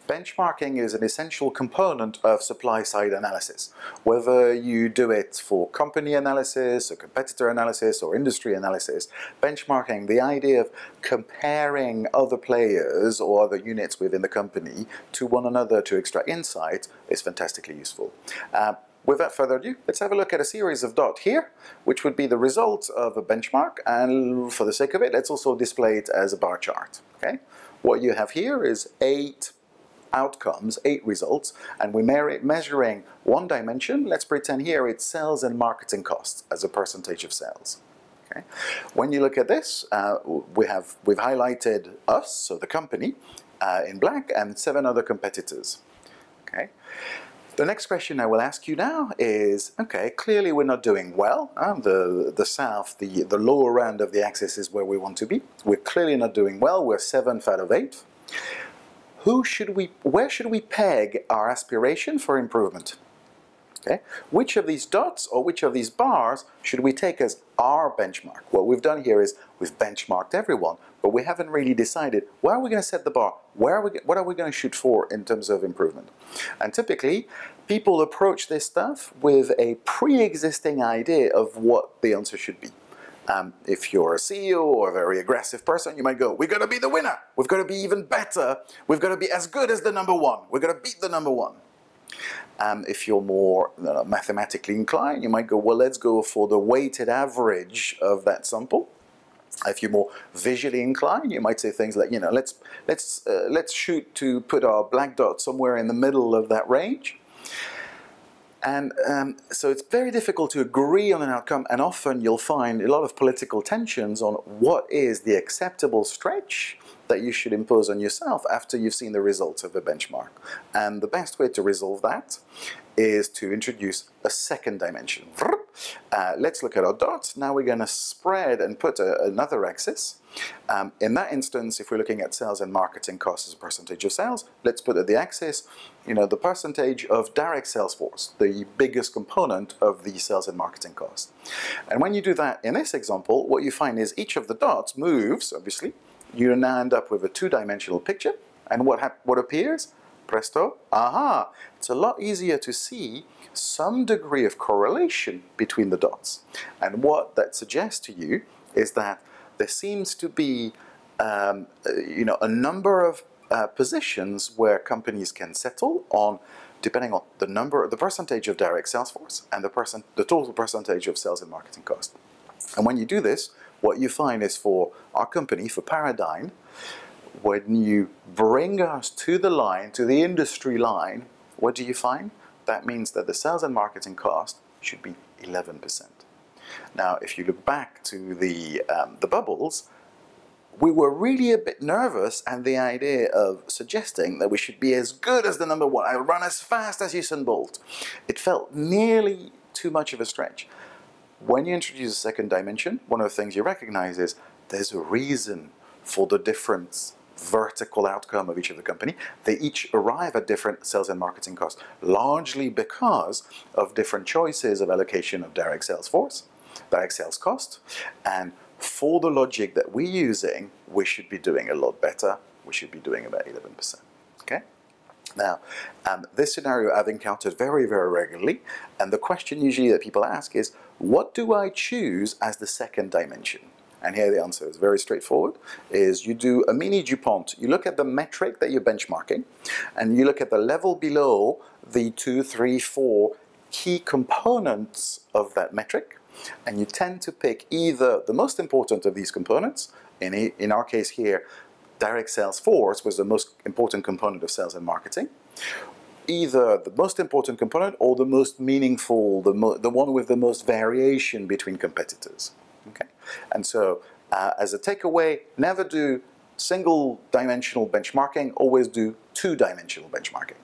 Benchmarking is an essential component of supply-side analysis. Whether you do it for company analysis, or competitor analysis, or industry analysis, benchmarking, the idea of comparing other players or other units within the company to one another to extract insight, is fantastically useful. Without further ado, let's have a look at a series of dots here, which would be the result of a benchmark, and for the sake of it, let's also display it as a bar chart. Okay? What you have here is 8 outcomes, 8 results, and we're measuring one dimension. Let's pretend here it's sales and marketing costs as a percentage of sales. Okay? When you look at this, we've highlighted us, so the company, in black, and 7 other competitors. Okay? The next question I will ask you now is, okay, clearly we're not doing well. The south, the lower end of the axis is where we want to be. We're clearly not doing well. We're 7th out of 8. Where should we peg our aspiration for improvement? Okay? Which of these dots or which of these bars should we take as our benchmark? What we've done here is we've benchmarked everyone, but we haven't really decided where are we going to set the bar? What are we going to shoot for in terms of improvement? And typically, people approach this stuff with a pre-existing idea of what the answer should be. If you're a CEO or a very aggressive person, you might go, we've got to be the winner. We've got to be even better. We've got to be as good as the number one. We've got to beat the number one. If you're more mathematically inclined, you might go, well, let's go for the weighted average of that sample. If you're more visually inclined, you might say things like, let's shoot to put our black dot somewhere in the middle of that range. And so it's very difficult to agree on an outcome, and often you'll find a lot of political tensions on what is the acceptable stretch that you should impose on yourself after you've seen the results of a benchmark. And the best way to resolve that is to introduce a second dimension. Let's look at our dots. Now we're going to spread and put another axis. In that instance, if we're looking at sales and marketing costs as a percentage of sales, let's put at the axis, the percentage of direct sales force, the biggest component of the sales and marketing cost. And when you do that in this example, what you find is each of the dots moves, obviously. You now end up with a 2-dimensional picture, and what appears? Presto, aha! It's a lot easier to see some degree of correlation between the dots. And what that suggests to you is that there seems to be a number of positions where companies can settle on, depending on the percentage of direct sales force and the total percentage of sales and marketing cost. And when you do this, what you find is for our company, for Paradigm, when you bring us to the line, to the industry line, what do you find? That means that the sales and marketing cost should be 11%. Now, if you look back to the bubbles, we were really a bit nervous at the idea of suggesting that we should be as good as the number one. I run as fast as Usain Bolt. It felt nearly too much of a stretch. When you introduce a second dimension, one of the things you recognize is there's a reason for the different vertical outcome of each of the company. They each arrive at different sales and marketing costs, largely because of different choices of allocation of direct sales force, direct sales cost, and for the logic that we're using, we should be doing a lot better. We should be doing about 11%. Okay? Now, this scenario I've encountered very, very regularly, and the question usually that people ask is, what do I choose as the second dimension? And here the answer is very straightforward, is you do a mini DuPont. You look at the metric that you're benchmarking, and you look at the level below the 2, 3, 4 key components of that metric, and you tend to pick either the most important of these components, in our case here, direct sales force was the most important component of sales and marketing, either the most important component or the most meaningful, the one with the most variation between competitors. Okay? And so, as a takeaway, never do single-dimensional benchmarking, always do 2-dimensional benchmarking.